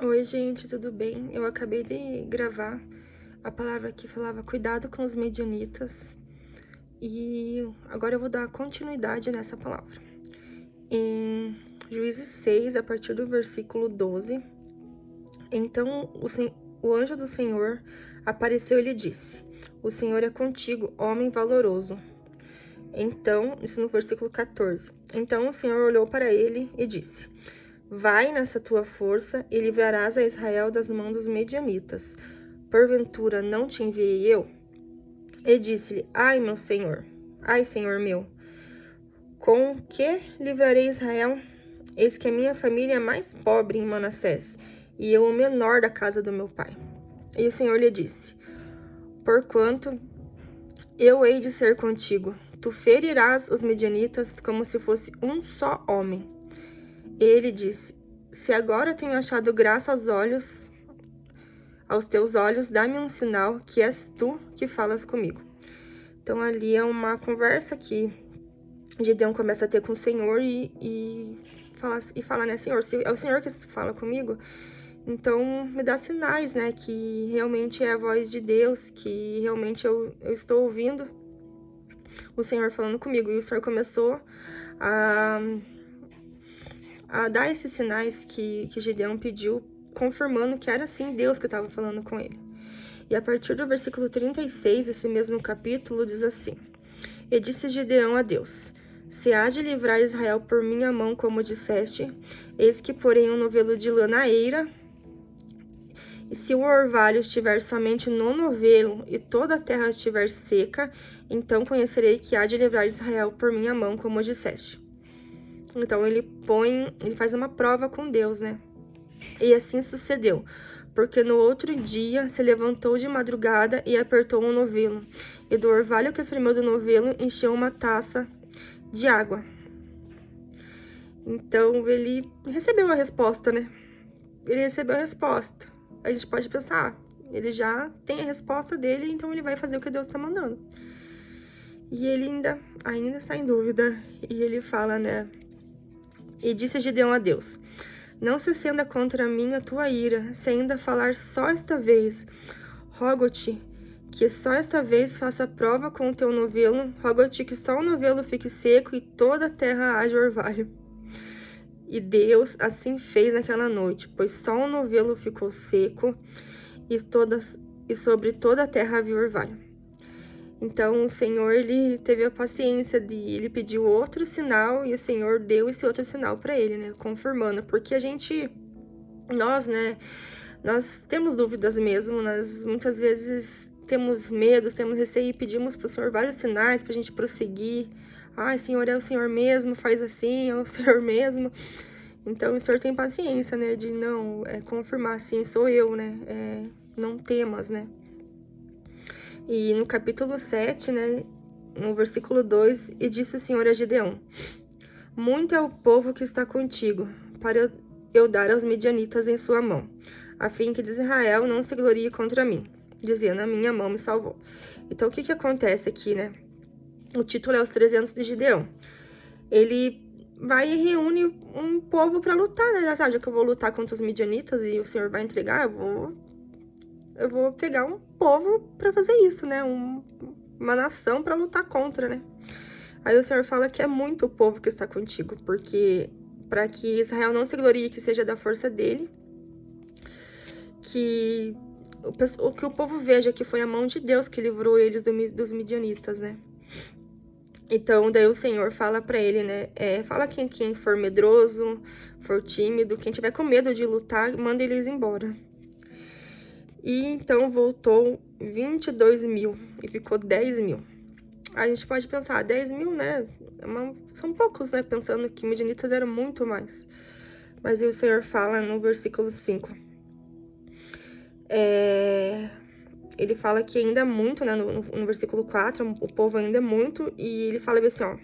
Oi, gente, tudo bem? Eu acabei de gravar a palavra que falava cuidado com os medianitas e agora eu vou dar continuidade nessa palavra. Em Juízes 6, a partir do versículo 12, então o anjo do Senhor apareceu e lhe disse: O Senhor é contigo, homem valoroso. Então, isso no versículo 14. Então o Senhor olhou para ele e disse: Vai nessa tua força e livrarás a Israel das mãos dos medianitas. Porventura não te enviei eu? E disse-lhe: Ai, meu senhor, ai, senhor meu, com que livrarei Israel? Eis que a minha família é mais pobre em Manassés, e eu o menor da casa do meu pai. E o Senhor lhe disse: Porquanto eu hei de ser contigo, tu ferirás os medianitas como se fosse um só homem. Ele disse: Se agora tenho achado graça aos teus olhos, dá-me um sinal que és tu que falas comigo. Então ali é uma conversa que Gideão começa a ter com o Senhor e fala, né, Senhor, se é o Senhor que fala comigo, então me dá sinais, né, que realmente é a voz de Deus, que realmente eu estou ouvindo o Senhor falando comigo. E o Senhor começou a dar esses sinais que Gideão pediu, confirmando que era sim Deus que estava falando com ele. E a partir do versículo 36, esse mesmo capítulo, diz assim: E disse Gideão a Deus: Se há de livrar Israel por minha mão, como disseste, eis que porém um novelo de lã na eira, e se o orvalho estiver somente no novelo e toda a terra estiver seca, então conhecerei que há de livrar Israel por minha mão, como disseste. Então ele faz uma prova com Deus, né? E assim sucedeu, porque no outro dia se levantou de madrugada e apertou um novelo, e do orvalho que espremeu do novelo encheu uma taça de água. Então ele recebeu a resposta, né? Ele recebeu a resposta. A gente pode pensar, ele já tem a resposta dele, então ele vai fazer o que Deus está mandando. E ele ainda está em dúvida, e ele fala, né? E disse Gideão a Deus: Não se acenda contra mim a tua ira, se ainda falar só esta vez. Rogo-te que só esta vez faça prova com o teu novelo. Rogo-te que só o novelo fique seco e toda a terra haja orvalho. E Deus assim fez naquela noite, pois só o novelo ficou seco e sobre toda a terra havia orvalho. Então o Senhor, ele teve a paciência ele pediu outro sinal e o Senhor deu esse outro sinal para ele, né, confirmando, porque nós, né, nós temos dúvidas mesmo, nós muitas vezes temos medo, temos receio e pedimos pro Senhor vários sinais pra gente prosseguir. Ai, Senhor, é o Senhor mesmo, faz assim, é o Senhor mesmo. Então o Senhor tem paciência, né, de não confirmar assim, sou eu, né, não temas, né. E no capítulo 7, né, no versículo 2, e disse o Senhor a Gideão: Muito é o povo que está contigo, para eu dar aos midianitas em sua mão, a fim que de Israel não se glorie contra mim, dizendo, a minha mão me salvou. Então, o que acontece aqui, né? O título é Os 300 de Gideão. Ele vai e reúne um povo para lutar, né? Já que eu vou lutar contra os midianitas e o Senhor vai entregar, eu vou pegar um povo para fazer isso, né? Uma nação para lutar contra, né? Aí o Senhor fala que é muito o povo que está contigo, porque para que Israel não se glorie que seja da força dele, que o povo veja que foi a mão de Deus que livrou eles dos midianitas, né? Então, daí o Senhor fala para ele, né? Fala quem for medroso, for tímido, quem tiver com medo de lutar, manda eles embora. E então voltou 22.000 e ficou 10.000. A gente pode pensar, 10.000, né? São poucos, né? Pensando que midianitas eram muito mais. Mas aí o Senhor fala no versículo 5. Ele fala que ainda é muito, né? No versículo 4, o povo ainda é muito. E ele fala assim, ó.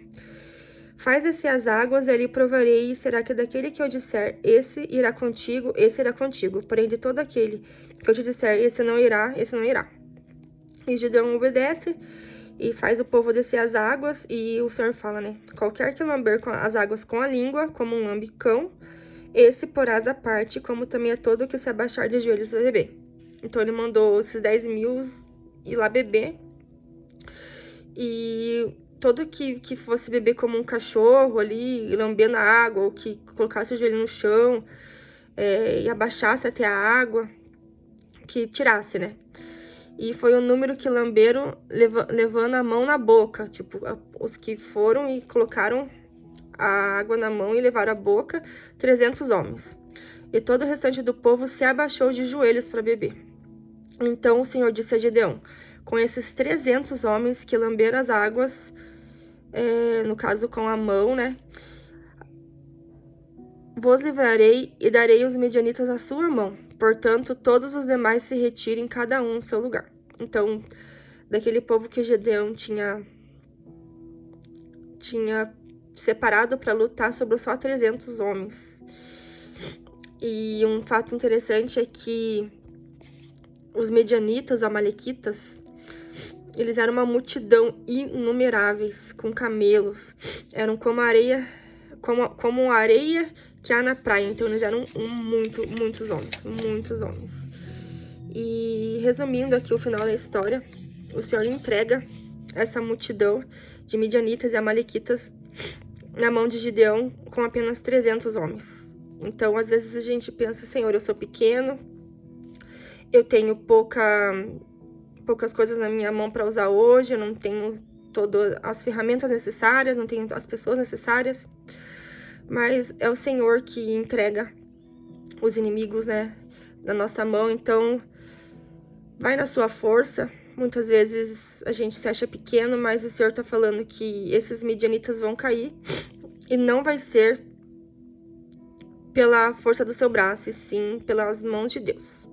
Faz descer as águas, e ali provarei, será que daquele que eu disser, esse irá contigo, esse irá contigo. Porém, de todo aquele que eu te disser, esse não irá, esse não irá. E Gideão obedece e faz o povo descer as águas, e o Senhor fala, né? Qualquer que lamber as águas com a língua, como um lambicão, esse porás à parte, como também a todo que se abaixar de joelhos vai beber. Então, ele mandou esses 10.000 ir lá beber. E todo que fosse beber como um cachorro ali, lambendo a água, ou que colocasse o joelho no chão, e abaixasse até a água, que tirasse, né? E foi o número que lamberam, levando a mão na boca. Tipo, os que foram e colocaram a água na mão e levaram a boca, 300 homens. E todo o restante do povo se abaixou de joelhos para beber. Então o Senhor disse a Gedeão: com esses 300 homens que lamberam as águas, no caso com a mão, né? Vos livrarei e darei os medianitas à sua mão. Portanto, todos os demais se retirem, cada um no seu lugar. Então, daquele povo que Gedeão tinha separado para lutar, sobrou só 300 homens. E um fato interessante é que os medianitas, os amalequitas, eles eram uma multidão inumeráveis, com camelos. Eram como areia, como areia que há na praia. Então, eles eram muitos homens. E, resumindo aqui o final da história, o Senhor entrega essa multidão de midianitas e amalequitas na mão de Gideão com apenas 300 homens. Então, às vezes a gente pensa: Senhor, eu sou pequeno, eu tenho poucas coisas na minha mão para usar hoje, eu não tenho todas as ferramentas necessárias, não tenho as pessoas necessárias, mas é o Senhor que entrega os inimigos, né, na nossa mão. Então, vai na sua força. Muitas vezes a gente se acha pequeno, mas o Senhor tá falando que esses midianitas vão cair e não vai ser pela força do seu braço, e sim pelas mãos de Deus.